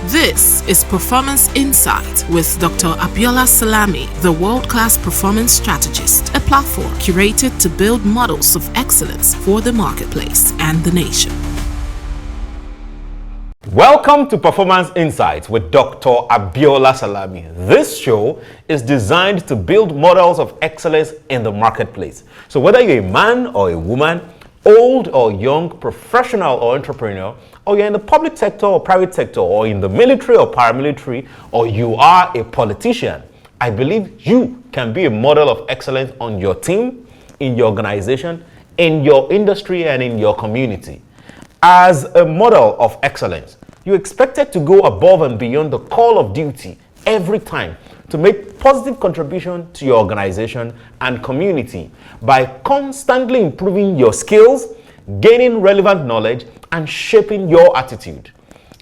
This is Performance Insight with Dr. Abiola Salami, the world-class performance strategist, a platform curated to build models of excellence for the marketplace and the nation. Welcome to Performance Insights with Dr. Abiola Salami. This show is designed to build models of excellence in the marketplace. So whether you're a man or a woman, old or young, professional or entrepreneur, or you're in the public sector or private sector, or in the military or paramilitary, or you are a politician, I believe you can be a model of excellence on your team, in your organization, in your industry, and in your community. As a model of excellence, you're expected to go above and beyond the call of duty every time to make positive contribution to your organization and community by constantly improving your skills, gaining relevant knowledge, and shaping your attitude.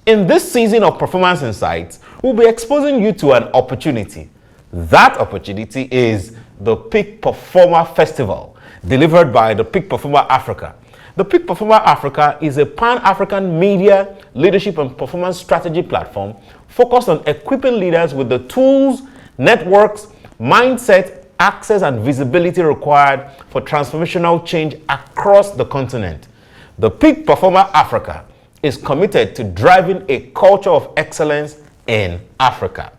In this season of Performance Insights, we'll be exposing you to an opportunity. That opportunity is the Peak Performer Festival, delivered by the Peak Performer Africa. The Peak Performer Africa is a pan-African media, leadership, and performance strategy platform focused on equipping leaders with the tools, networks, mindset, access, and visibility required for transformational change across the continent. The Peak Performer Africa is committed to driving a culture of excellence in Africa.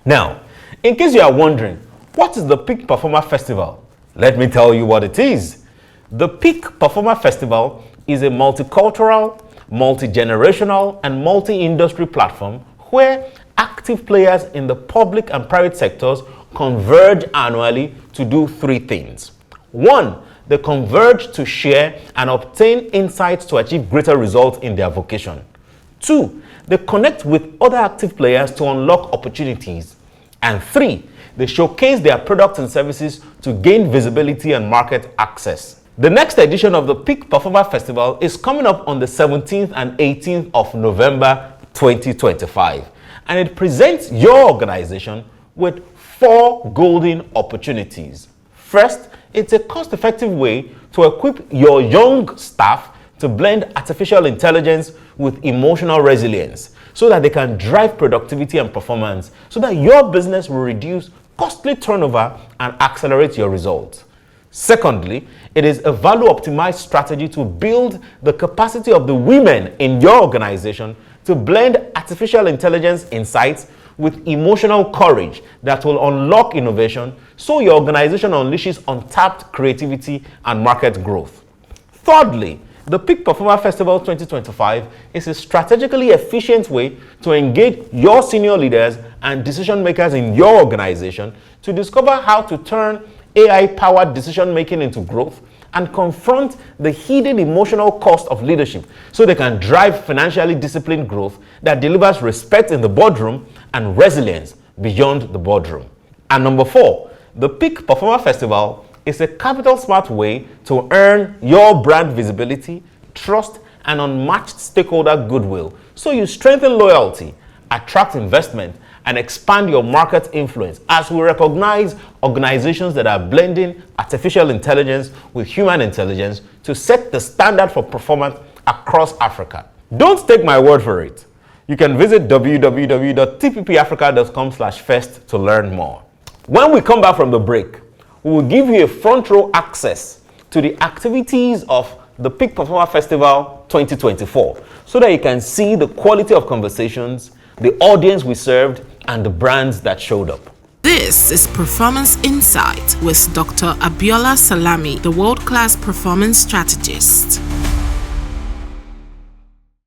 Now, in case you are wondering, what is the Peak Performer Festival? Let me tell you what it is. The Peak Performer Festival is a multicultural, multi-generational, and multi-industry platform where active players in the public and private sectors converge annually to do three things. One, they converge to share and obtain insights to achieve greater results in their vocation. Two, they connect with other active players to unlock opportunities. And three, they showcase their products and services to gain visibility and market access. The next edition of the Peak Performer Festival is coming up on the 17th and 18th of November 2025, and it presents your organization with 4 golden opportunities. First, it's a cost-effective way to equip your young staff to blend artificial intelligence with emotional resilience so that they can drive productivity and performance so that your business will reduce costly turnover and accelerate your results. Secondly, it is a value-optimized strategy to build the capacity of the women in your organization to blend artificial intelligence insights with emotional courage that will unlock innovation so your organization unleashes untapped creativity and market growth. Thirdly, the Peak Performer Festival 2025 is a strategically efficient way to engage your senior leaders and decision makers in your organization to discover how to turn AI-powered decision-making into growth and confront the hidden emotional cost of leadership so they can drive financially disciplined growth that delivers respect in the boardroom and resilience beyond the boardroom. And number 4, the Peak Performer Festival is a capital smart way to earn your brand visibility, trust, and unmatched stakeholder goodwill so you strengthen loyalty, attract investment, and expand your market influence as we recognize organizations that are blending artificial intelligence with human intelligence to set the standard for performance across Africa. Don't take my word for it. You can visit www.tppafrica.com/fest to learn more. When we come back from the break, we will give you a front row access to the activities of the Peak Performer Festival 2024 so that you can see the quality of conversations, the audience we served, and the brands that showed up. This is Performance Insight with Dr. Abiola Salami, the world-class performance strategist.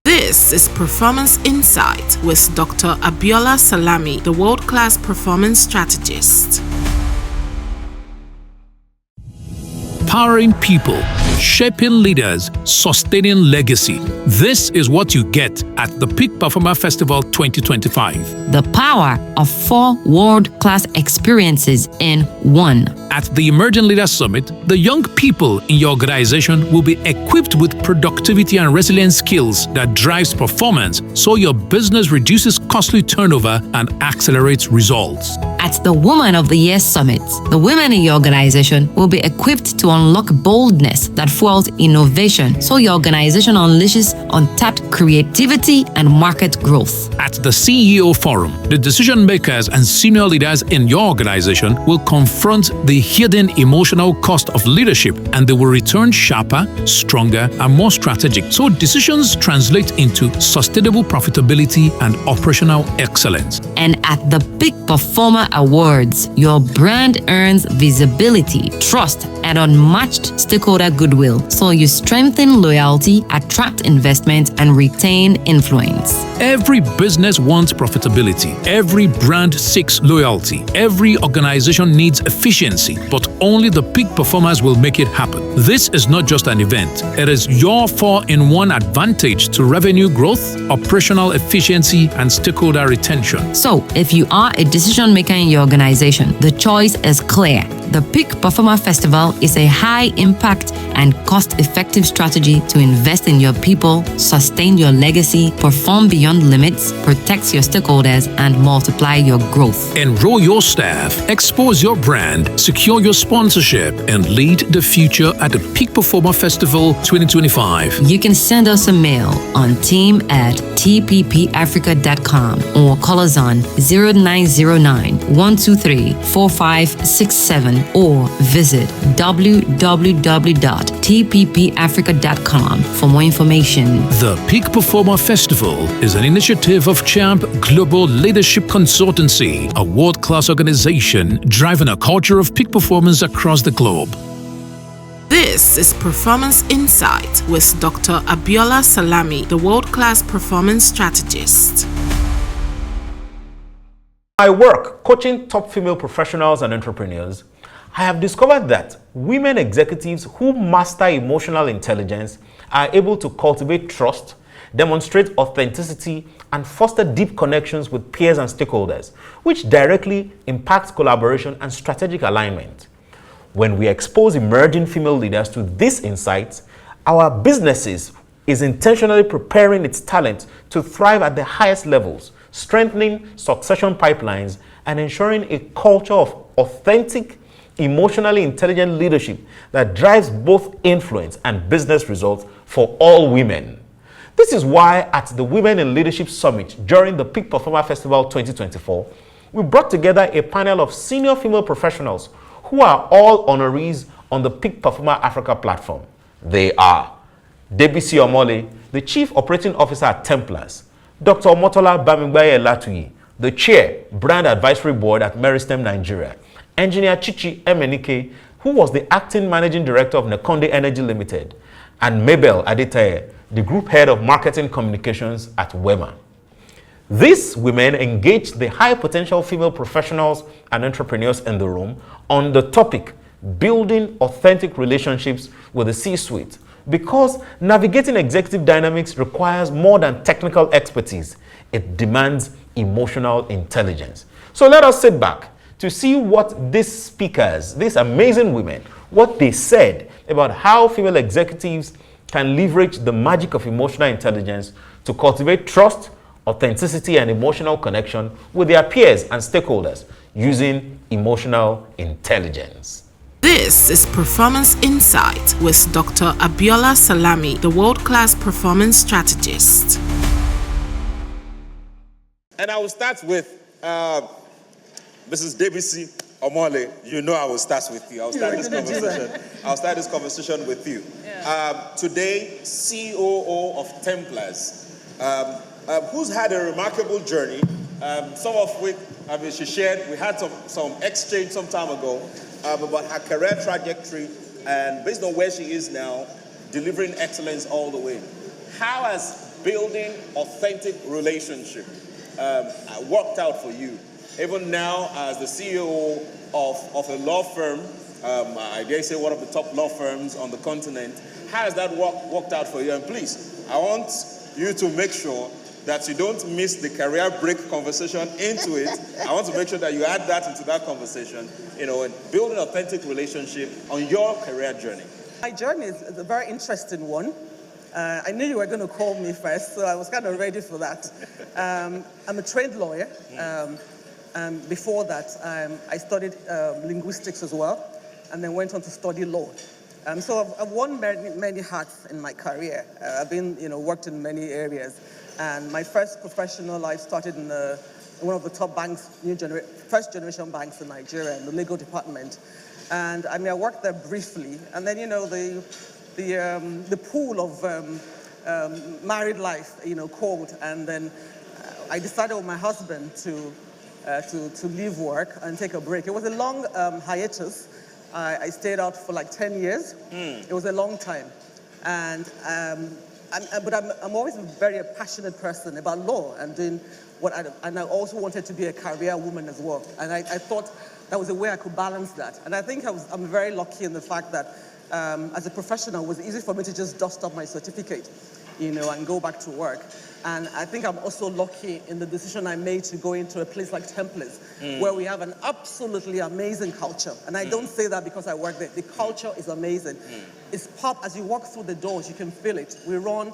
This is Performance Insight with Dr. Abiola Salami, the world-class performance strategist. Empowering people, shaping leaders, sustaining legacy. This is what you get at the Peak Performer Festival 2025. The power of 4 world-class experiences in one. At the Emerging Leaders Summit, the young people in your organization will be equipped with productivity and resilience skills that drives performance so your business reduces costly turnover and accelerates results. At the Woman of the Year Summit, the women in your organization will be equipped to unlock boldness that fuels innovation so your organization unleashes untapped creativity and market growth. At the CEO Forum, the decision makers and senior leaders in your organization will confront the hidden emotional cost of leadership, and they will return sharper, stronger, and more strategic. So decisions translate into sustainable profitability and operational excellence. And at the Peak Performer Awards, your brand earns visibility, trust, and unmatched stakeholder goodwill. So you strengthen loyalty, attract investment, and retain influence. Every business wants profitability. Every brand seeks loyalty. Every organization needs efficiency, but only the peak performers will make it happen. This is not just an event. It is your 4-in-1 advantage to revenue growth, operational efficiency, and stakeholder retention. So, if you are a decision maker in your organization, the choice is clear. The Peak Performer Festival is a high-impact and cost-effective strategy to invest in your people, sustain your legacy, perform beyond limits, protect your stakeholders, and multiply your growth. Enroll your staff, expose your brand, secure your sponsorship, and lead the future at the Peak Performer Festival 2025. You can send us a mail on team@tppafrica.com or call us on 0909-123-4567 or visit www.tppafrica.com for more information. The Peak Performer Festival is an initiative of Champ Global Leadership Consultancy, a world-class organization driving a culture of peak performance across the globe. This is Performance Insight with Dr. Abiola Salami, the world-class performance strategist. I work coaching top female professionals and entrepreneurs. I have discovered that women executives who master emotional intelligence are able to cultivate trust, demonstrate authenticity, and foster deep connections with peers and stakeholders, which directly impacts collaboration and strategic alignment. When we expose emerging female leaders to these insights, our businesses is intentionally preparing its talent to thrive at the highest levels, strengthening succession pipelines, and ensuring a culture of authentic, emotionally intelligent leadership that drives both influence and business results for all women. This is why at the Women in Leadership Summit during the Peak Performer Festival 2024, we brought together a panel of senior female professionals who are all honorees on the Peak Performer Africa platform. They are Debisi Omole, the Chief Operating Officer at TEMPLARS, Dr. Omotola Bamigbaiye-Elatuyi, the Chair, Brand Advisory Board at Meristem, Nigeria, Engineer Chichi Emenike, who was the Acting Managing Director of Neconde Energy Limited, and Mabel, Adeteye, the Group Head of Marketing Communications at WEMA. These women engaged the high potential female professionals and entrepreneurs in the room on the topic, building authentic relationships with the C-suite, because navigating executive dynamics requires more than technical expertise. It demands emotional intelligence. So let us sit back to see what these speakers, these amazing women, what they said about how female executives can leverage the magic of emotional intelligence to cultivate trust, authenticity, and emotional connection with their peers and stakeholders using emotional intelligence. This is Performance Insight with Dr. Abiola Salami, the world-class performance strategist. And I will start with Mrs. Debisi Omole. You know I will start with you. I'll start this conversation with you. Yeah. Today, COO of TEMPLARS, who's had a remarkable journey. Some of which, she shared. We had some exchange some time ago about her career trajectory, and based on where she is now, delivering excellence all the way. How has building authentic relationship worked out for you? Even now, as the CEO of a law firm, I dare say one of the top law firms on the continent, how has that worked out for you? And please, I want you to make sure that you don't miss the career break conversation into it. I want to make sure that you add that into that conversation, and build an authentic relationship on your career journey. My journey is a very interesting one. I knew you were going to call me first, so I was kind of ready for that. I'm a trained lawyer. Before that, I studied linguistics as well, and then went on to study law. So I've worn many hats in my career. I've been, worked in many areas. And my first professional life started in one of the top banks, first generation banks in Nigeria, in the legal department. And I worked there briefly. And then, the pool of married life, called. And then I decided with my husband to leave work and take a break. It was a long hiatus. I stayed out for like 10 years. It was a long time. And but I'm always a very passionate person about law and doing and I also wanted to be a career woman as well. And I thought that was a way I could balance that. And I think I'm very lucky in the fact that as a professional, it was easy for me to just dust up my certificate, and go back to work. And I think I'm also lucky in the decision I made to go into a place like TEMPLARS, where we have an absolutely amazing culture. And I don't say that because I work there. The culture is amazing. It's pop. As you walk through the doors, you can feel it. We run.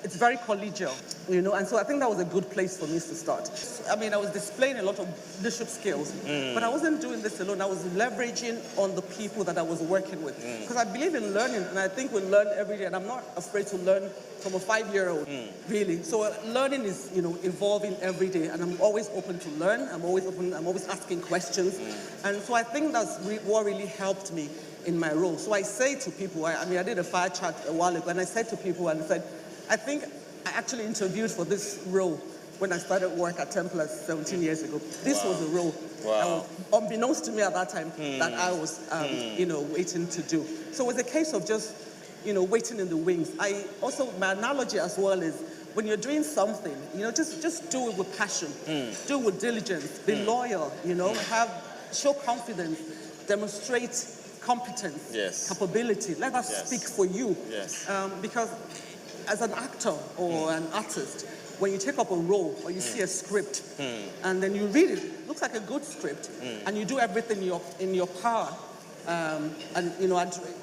It's very collegial, and so I think that was a good place for me to start. I was displaying a lot of leadership skills, but I wasn't doing this alone. I was leveraging on the people that I was working with. Because I believe in learning, and I think we learn every day, and I'm not afraid to learn from a 5-year-old, really. So learning is, evolving every day, and I'm always open to learn. I'm always asking questions. And so I think that's what really helped me in my role. So I say to people, I did a fire chat a while ago, and I said to people, I said, I think I actually interviewed for this role when I started work at TEMPLARS 17 years ago. This was a role that was unbeknownst to me at that time that I was, waiting to do. So it was a case of just, waiting in the wings. My analogy as well is when you're doing something, just do it with passion, do it with diligence, be loyal, show confidence, demonstrate competence, capability. Let that speak for you. Because as an actor or an artist, when you take up a role or you see a script and then you read it looks like a good script, and you do everything in your power and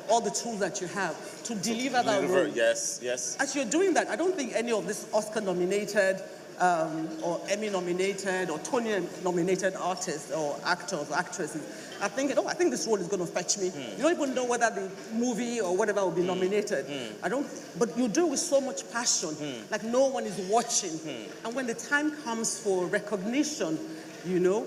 all the tools that you have to deliver that role. Yes. As you're doing that, I don't think any of this Oscar-nominated or Emmy-nominated or Tony-nominated artists or actors or actresses, I think this role is going to fetch me. You don't even know whether the movie or whatever will be nominated. But you do it with so much passion, like no one is watching. And when the time comes for recognition, you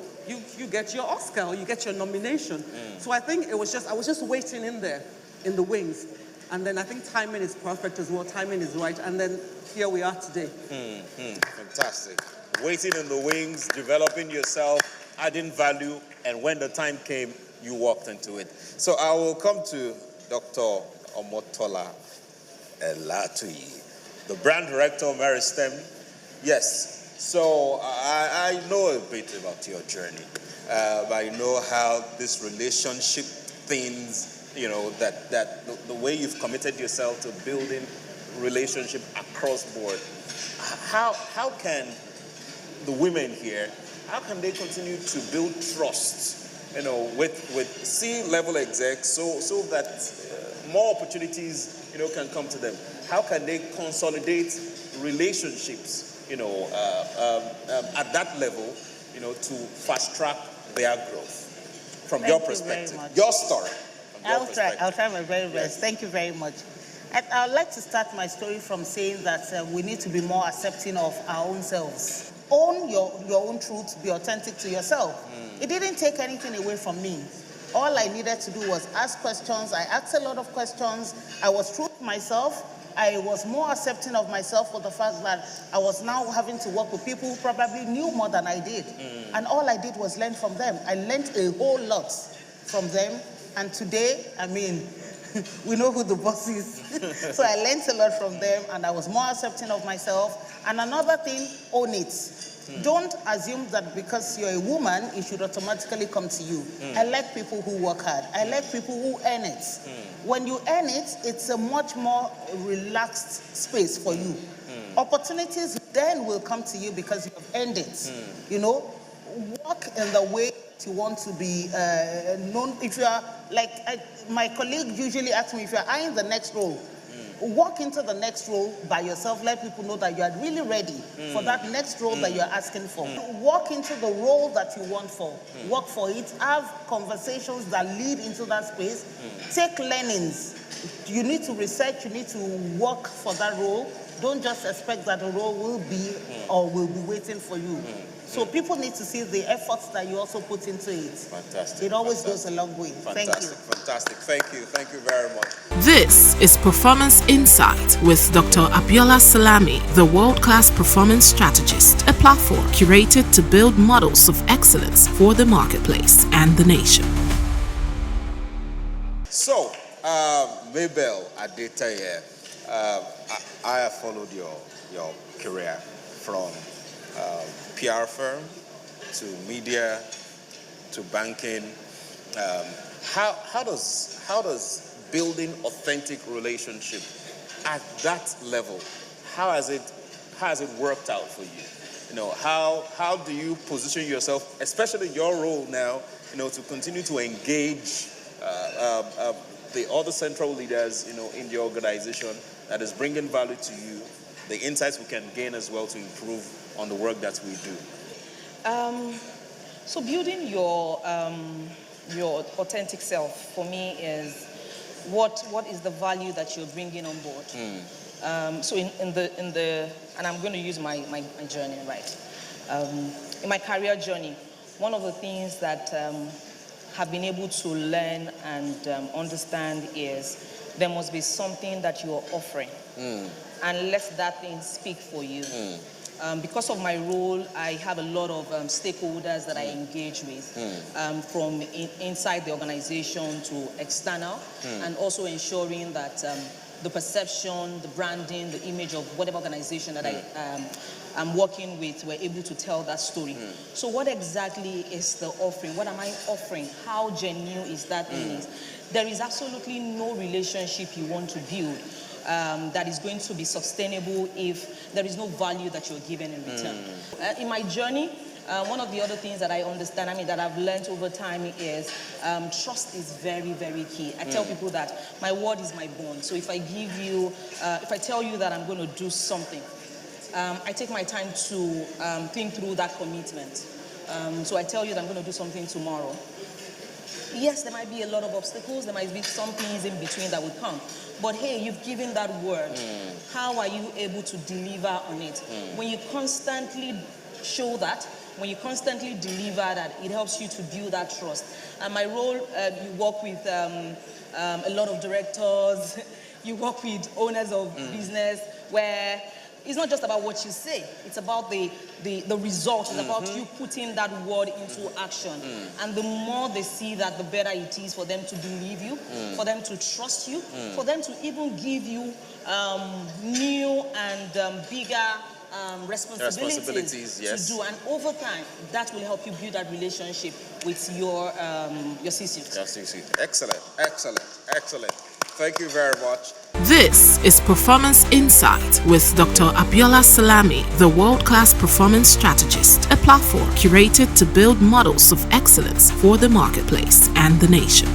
get your Oscar or you get your nomination. So I think I was just waiting in there, in the wings. And then I think timing is perfect as well. Timing is right. And then here we are today. Fantastic. Waiting in the wings, developing yourself, adding value, and when the time came, you walked into it. So I will come to Dr. Omotola Elatuyi, the brand director of Meristem. Yes, so I know a bit about your journey. I know how this relationship things, that the way you've committed yourself to building relationship across board. How can the women here, how can they continue to build trust, with C-level execs so that more opportunities, can come to them? How can they consolidate relationships, at that level, to fast track their growth? From your perspective, your story. I'll try my very best. Thank you very much. I'd like to start my story from saying that we need to be more accepting of our own selves. Own your own truth, be authentic to yourself. It didn't take anything away from me. All I needed to do was ask questions. I asked a lot of questions. I was true to myself. I was more accepting of myself for the fact that I was now having to work with people who probably knew more than I did. And all I did was learn from them. I learned a whole lot from them. And today, we know who the boss is. So I learned a lot from them, and I was more accepting of myself. And another thing, own it. Don't assume that because you're a woman, it should automatically come to you. I like people who work hard. I like people who earn it. When you earn it, it's a much more relaxed space for you. Opportunities then will come to you because you have earned it. Work in the way you want to be known. If you are, my colleague usually asks me, if you're eyeing the next role, walk into the next role by yourself. Let people know that you are really ready for that next role that you're asking for. Walk into the role that you want for. Work for it. Have conversations that lead into that space. Take learnings. You need to research. You need to work for that role. Don't just expect that the role will be or will be waiting for you. So people need to see the efforts that you also put into it. Fantastic. It always goes a long way. Fantastic. Thank you. Fantastic. Thank you. Thank you very much. This is Performance Insight with Dr. Abiola Salami, the world-class performance strategist, a platform curated to build models of excellence for the marketplace and the nation. So, Mabel, Adeteye, I have followed your career from PR firm to media to banking. How does building authentic relationship at that level, how has it worked out for you? You know, how do you position yourself, especially your role now, you know, to continue to engage the other central leaders, you know, in the organization that is bringing value to you, the insights we can gain as well to improve on the work that we do? So building your authentic self for me is what is the value that you're bringing on board. So in the and I'm going to use my journey, right? In my career journey, one of the things that have been able to learn and understand is there must be something that you are offering, and let that thing speak for you. Because of my role, I have a lot of stakeholders that I engage with, from inside the organization to external, and also ensuring that the perception, the branding, the image of whatever organization that I'm working with, we're able to tell that story. So what exactly is the offering? What am I offering? How genuine is that thing? There is absolutely no relationship you want to build that is going to be sustainable if there is no value that you're given in return. In my journey, one of the other things that I understand, that I've learned over time is trust is very, very key. I tell people that my word is my bond. So if I give you, if I tell you that I'm going to do something, I take my time to think through that commitment. So I tell you that I'm going to do something tomorrow. Yes, there might be a lot of obstacles. There might be some things in between that will come. But hey, you've given that word. How are you able to deliver on it? When you constantly show that, when you constantly deliver that, it helps you to build that trust. And my role, you work with a lot of directors, you work with owners of business, where it's not just about what you say, it's about the result, it's about you putting that word into action. And the more they see that, the better it is for them to believe you, for them to trust you, for them to even give you new and bigger responsibilities yes. to do. And over time, that will help you build that relationship with your C-suite. Your C-suite. Excellent, excellent, excellent. Thank you very much. This is Performance Insight with Dr. Abiola Salami, the world-class performance strategist, a platform curated to build models of excellence for the marketplace and the nation.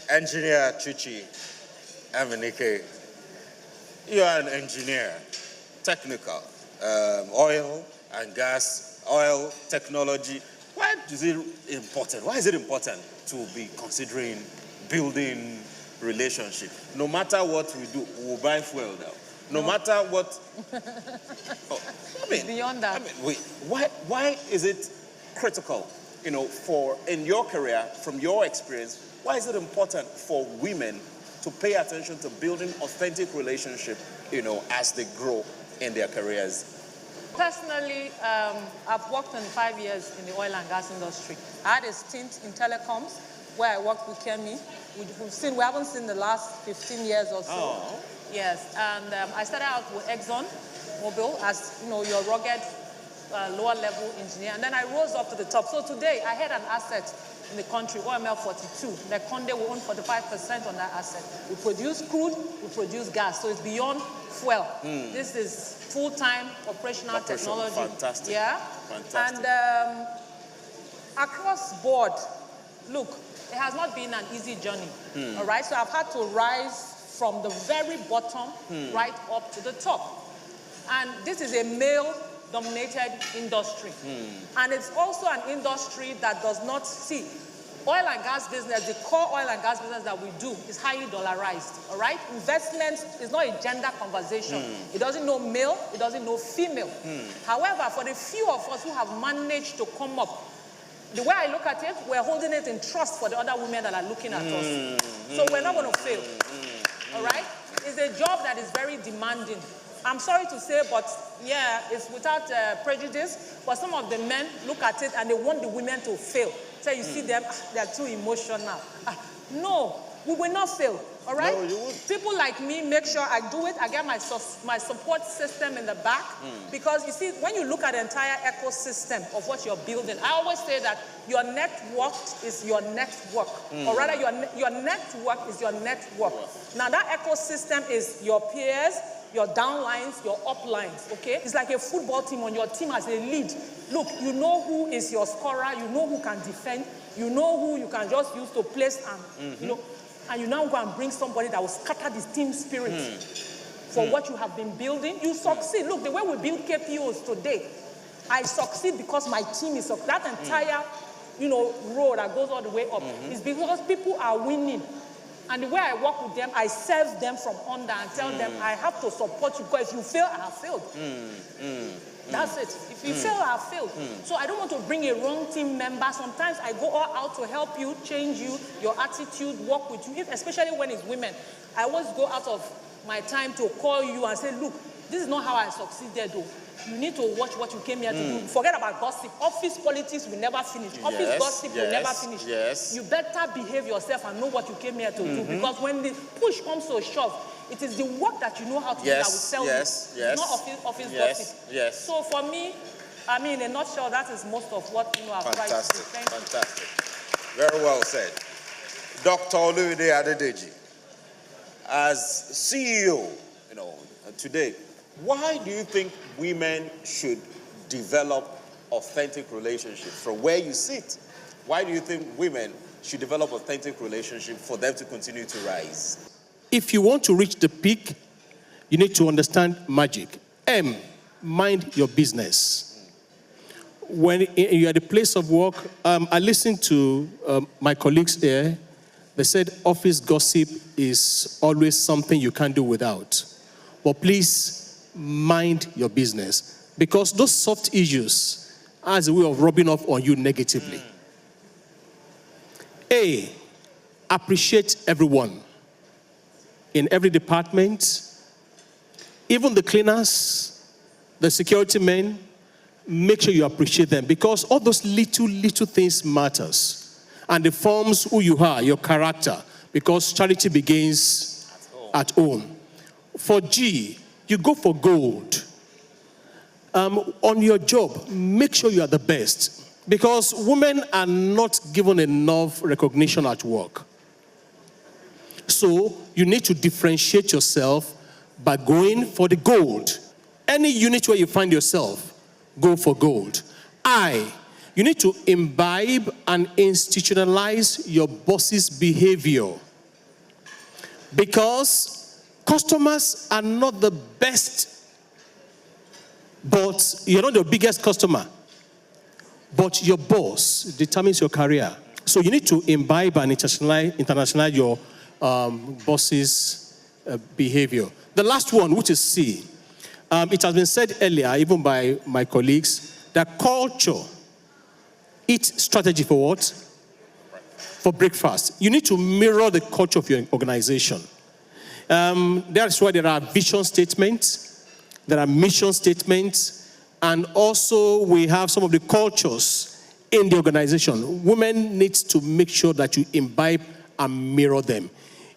Engineer Chichi, Emenike, you are an engineer, technical, oil and gas, oil technology. Why is it important? Why is it important to be considering building relationship? No matter what we do, we'll buy fuel now. No matter what. Beyond that. Why is it critical, for in your career, from your experience, why is it important for women to pay attention to building authentic relationship, as they grow in their careers? Personally, I've worked in 5 years in the oil and gas industry. I had a stint in telecoms where I worked with Kemi. We haven't seen the last 15 years or so. Oh. Yes, and I started out with Exxon Mobil as your rugged lower level engineer, and then I rose up to the top. So today I had an asset in the country, OML 42. Neconde will own 45% on that asset. We produce crude, we produce gas, so it's beyond fuel. This is full-time operational technology. Fantastic. Yeah. Fantastic. And across board, look, it has not been an easy journey. All right, so I've had to rise from the very bottom right up to the top. And this is a male-dominated industry. And it's also an industry that does not see oil and gas business, the core oil and gas business that we do is highly dollarized, all right? Investment is not a gender conversation. It doesn't know male, it doesn't know female. However, for the few of us who have managed to come up, the way I look at it, we're holding it in trust for the other women that are looking at us. So we're not going to fail, all right? It's a job that is very demanding. I'm sorry to say, but yeah, it's without prejudice, but some of the men look at it and they want the women to fail. So you see them, they're too emotional. No, we will not fail, all right? No, you won't. People like me make sure I do it. I get my support system in the back. Because you see, when you look at the entire ecosystem of what you're building, I always say that your network is your network. Or rather, your network is your network. Now, that ecosystem is your peers, your downlines, your uplines, okay? It's like a football team. On your team as a lead. Look, you know who is your scorer, you know who can defend, you know who you can just use to place and, you know, and you now go and bring somebody that will scatter this team spirit for what you have been building. You succeed. Look, the way we build KPOs today, I succeed because my team is up. That entire, you know, road that goes all the way up is because people are winning. And the way I work with them, I serve them from under and tell them, I have to support you because if you fail, I have failed. That's it. If you fail, I have failed. So I don't want to bring a wrong team member. Sometimes I go all out to help you, change you, your attitude, work with you, especially when it's women. I always go out of my time to call you and say, look, this is not how I succeeded though. You need to watch what you came here to do. Forget about gossip. Office politics will never finish. Office gossip will never finish. You better behave yourself and know what you came here to do. Because when the push comes to shove, it is the work that you know how to do that will sell you. It's not office gossip. So for me, I mean, in a nutshell, that is most of what I've tried to do. Fantastic. Very well said. Dr. Adeteye, as CEO, today, why do you think women should develop authentic relationships from where you sit? Why do you think women should develop authentic relationships for them to continue to rise? If you want to reach the peak, you need to understand magic. M, mind your business. When you're at the place of work, I listened to my colleagues there. They said office gossip is always something you can't do without. But please, mind your business. Because those soft issues has a way of rubbing off on you negatively. A, appreciate everyone. In every department, even the cleaners, the security men, make sure you appreciate them. Because all those little things matters. And it forms who you are, your character. Because charity begins at home. For G, you go for gold. On your job, make sure you are the best. Because women are not given enough recognition at work. So you need to differentiate yourself by going for the gold. Any unit where you find yourself, go for gold. You need to imbibe and institutionalize your boss's behavior. Because customers are not the best, but you're not the biggest customer. But your boss determines your career. So you need to imbibe and internationalize your boss's behavior. The last one, which is C. It has been said earlier, even by my colleagues, that culture eats strategy for what? For breakfast. You need to mirror the culture of your organization. That's why there are vision statements, there are mission statements, and also we have some of the cultures in the organization. Women need to make sure that you imbibe and mirror them.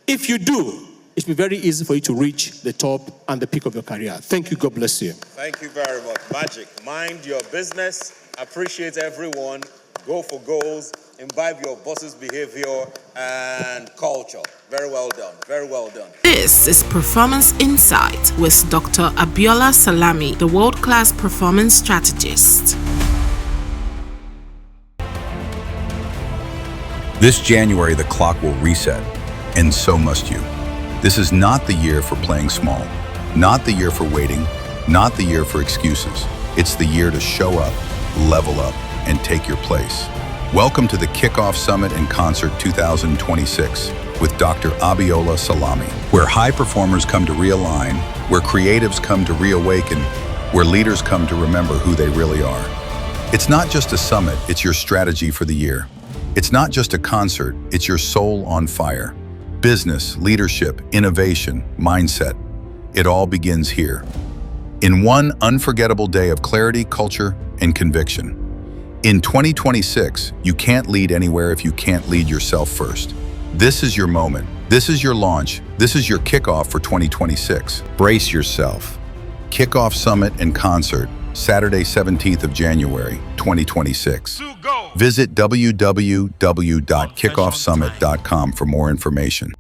If you do, it will be very easy for you to reach the top and the peak of your career. Thank you. God bless you. Thank you very much. Magic. Mind your business. Appreciate everyone. Go for goals. Imbibe your boss's behavior and culture. Very well done. Very well done. This is Performance Insight with Dr. Abiola Salami, the world-class performance strategist. This January, the clock will reset, and so must you. This is not the year for playing small, not the year for waiting, not the year for excuses. It's the year to show up, level up, and take your place. Welcome to the Kickoff Summit and Concert 2026 with Dr. Abiola Salami, where high performers come to realign, where creatives come to reawaken, where leaders come to remember who they really are. It's not just a summit, it's your strategy for the year. It's not just a concert, it's your soul on fire. Business, leadership, innovation, mindset. It all begins here. In one unforgettable day of clarity, culture, and conviction. In 2026, you can't lead anywhere if you can't lead yourself first. This is your moment. This is your launch. This is your kickoff for 2026. Brace yourself. Kickoff Summit and Concert, Saturday, 17th of January, 2026. Visit www.kickoffsummit.com for more information.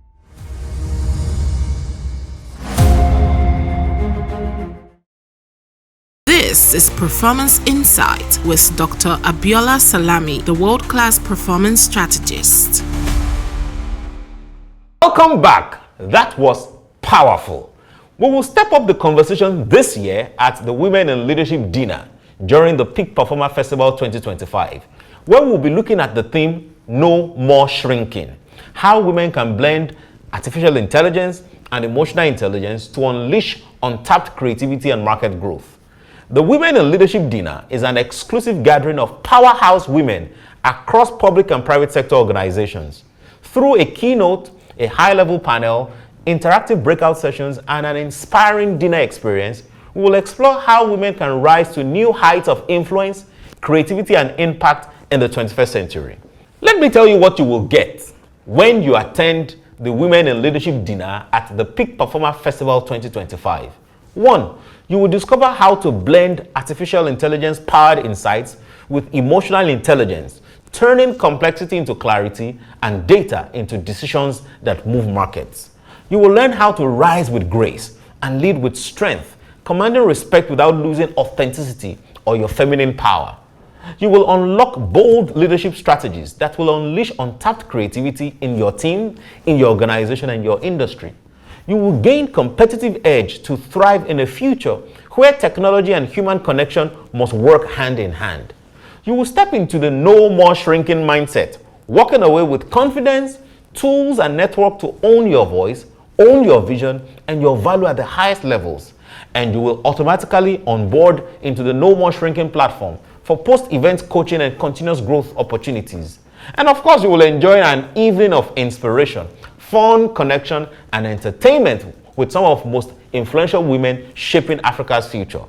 This is Performance Insight with Dr. Abiola Salami, the world-class performance strategist. Welcome back. That was powerful. We will step up the conversation this year at the Women in Leadership Dinner during the Peak Performer Festival 2025, where we'll be looking at the theme, No More Shrinking, how women can blend artificial intelligence and emotional intelligence to unleash untapped creativity and market growth. The Women in Leadership Dinner is an exclusive gathering of powerhouse women across public and private sector organizations. Through a keynote, a high-level panel, interactive breakout sessions, and an inspiring dinner experience, we will explore how women can rise to new heights of influence, creativity, and impact in the 21st century. Let me tell you what you will get when you attend the Women in Leadership Dinner at the Peak Performer Festival 2025. 1. You will discover how to blend artificial intelligence-powered insights with emotional intelligence, turning complexity into clarity and data into decisions that move markets. You will learn how to rise with grace and lead with strength, commanding respect without losing authenticity or your feminine power. You will unlock bold leadership strategies that will unleash untapped creativity in your team, in your organization, and your industry. You will gain competitive edge to thrive in a future where technology and human connection must work hand in hand. You will step into the no more shrinking mindset, walking away with confidence, tools, and network to own your voice, own your vision, and your value at the highest levels. And you will automatically onboard into the No More Shrinking platform for post-event coaching and continuous growth opportunities. And of course, you will enjoy an evening of inspiration, fun, connection, and entertainment with some of the most influential women shaping Africa's future.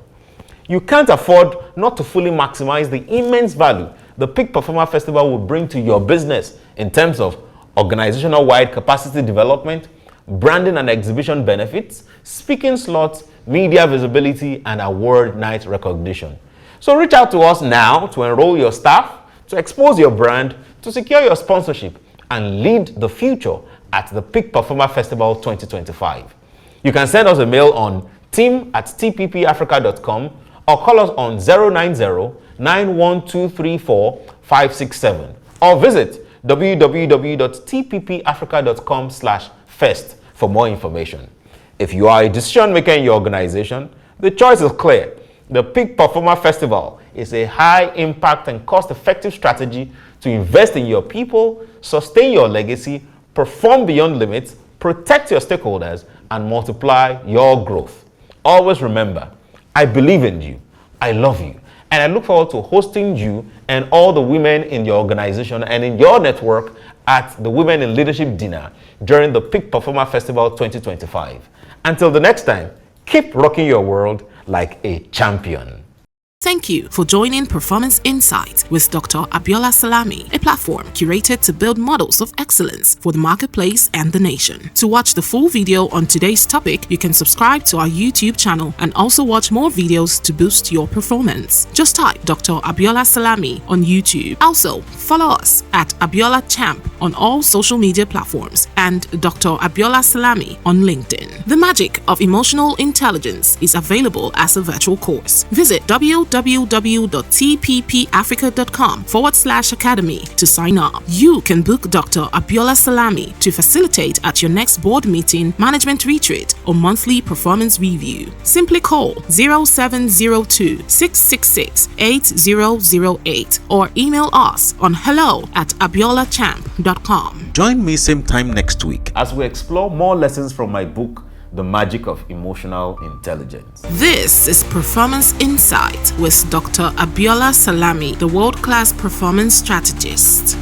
You can't afford not to fully maximize the immense value the Peak Performer Festival will bring to your business in terms of organizational-wide capacity development, branding and exhibition benefits, speaking slots, media visibility, and award night recognition. So reach out to us now to enroll your staff, to expose your brand, to secure your sponsorship, and lead the future at the Peak Performer Festival 2025. You can send us a mail on team@tppafrica.com or call us on 090-91234-567 or visit www.tppafrica.com/fest for more information. If you are a decision maker in your organization, the choice is clear. The Peak Performer Festival is a high impact and cost-effective strategy to invest in your people, sustain your legacy, perform beyond limits, protect your stakeholders, and multiply your growth. Always remember, I believe in you, I love you, and I look forward to hosting you and all the women in your organization and in your network at the Women in Leadership Dinner during the Peak Performer Festival 2025. Until the next time, keep rocking your world like a champion. Thank you for joining Performance Insight with Dr. Abiola Salami, a platform curated to build models of excellence for the marketplace and the nation. To watch the full video on today's topic, you can subscribe to our YouTube channel and also watch more videos to boost your performance. Just type Dr. Abiola Salami on YouTube. Also, follow us at Abiola Champ on all social media platforms and Dr. Abiola Salami on LinkedIn. The magic of emotional intelligence is available as a virtual course. Visit www www.tppafrica.com/academy to sign up. You can book Dr. Abiola Salami to facilitate at your next board meeting, management retreat, or monthly performance review. Simply call 0702-666-8008 or email us on hello@abiolachamp.com. Join me same time next week as we explore more lessons from my book, The Magic of Emotional Intelligence. This is Performance Insight with Dr. Abiola Salami, the world-class performance strategist.